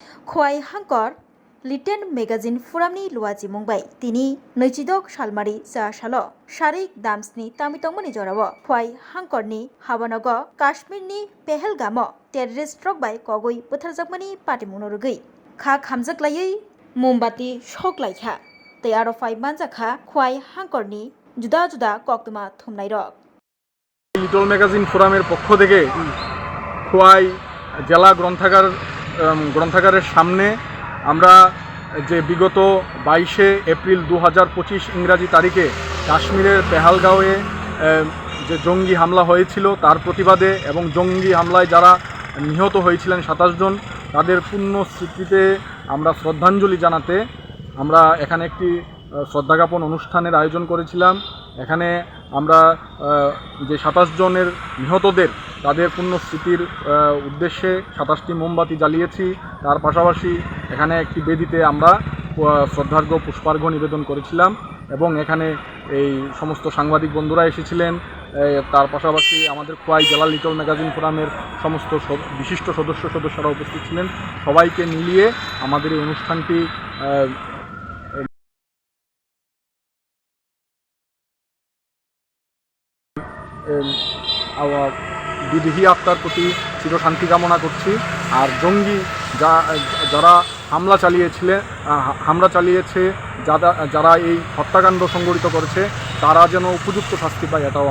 Khowai हांकर लिटेन magazine फुरामनि लुवाजि Mumbai तिनि 22 सालमारि जा सालो Shariq दामसनि तामितंमनि जराव Khowai हांकरनि हाबानग काश्मीरनि पेहेलगामो terrorist struck by कगुई बुथारजाकमानि पाटिमुनो रुगै खा खामजाकलायै मोमबाति सकलायखा तैयार फाइ मानजाखा खवाई हांकरनि जुदा जुदा कक्तमा थुमनाय रक লিটল ম্যাগাজিন ফোরামের পক্ষ থেকে খোয়াই জেলা গ্রন্থাগারের সামনে আমরা যে বিগত 22 এপ্রিল 2025 ইংরাজি তারিখে কাশ্মীরের পেহেলগাঁওয়ে যে জঙ্গি হামলা হয়েছিল তার প্রতিবাদে এবং জঙ্গি হামলায় যারা নিহত হয়েছিলেন 27 জন তাদের পুণ্য স্মৃতিতে আমরা শ্রদ্ধাঞ্জলি জানাতে আমরা এখানে একটি শ্রদ্ধাজ্ঞাপন অনুষ্ঠানের আয়োজন করেছিলাম। এখানে আমরা যে 27 জনের নিহতদের তাদের পুণ্য স্মৃতির উদ্দেশ্যে 27টি মোমবাতি জ্বালিয়েছি। তার পাশাপাশি এখানে একটি বেদিতে আমরা শ্রদ্ধার্ঘ্য পুষ্পার্ঘ্য নিবেদন করেছিলাম এবং এখানে এই সমস্ত সাংবাদিক বন্ধুরা এসেছিলেন। তার পাশাপাশি আমাদের খোয়াই জেলা লিটল ম্যাগাজিন ফোরামের সমস্ত বিশিষ্ট সদস্যরা উপস্থিত ছিলেন। সবাইকে মিলিয়ে আমাদের এই অনুষ্ঠানটি বিদেহী আত্মার প্রতি চিরশান্তি কামনা করছি। আর জঙ্গি যারা হামলা চালিয়েছে যারা এই হত্যাকাণ্ড সংঘটিত করেছে তারা যেন উপযুক্ত শাস্তি পায় এটাও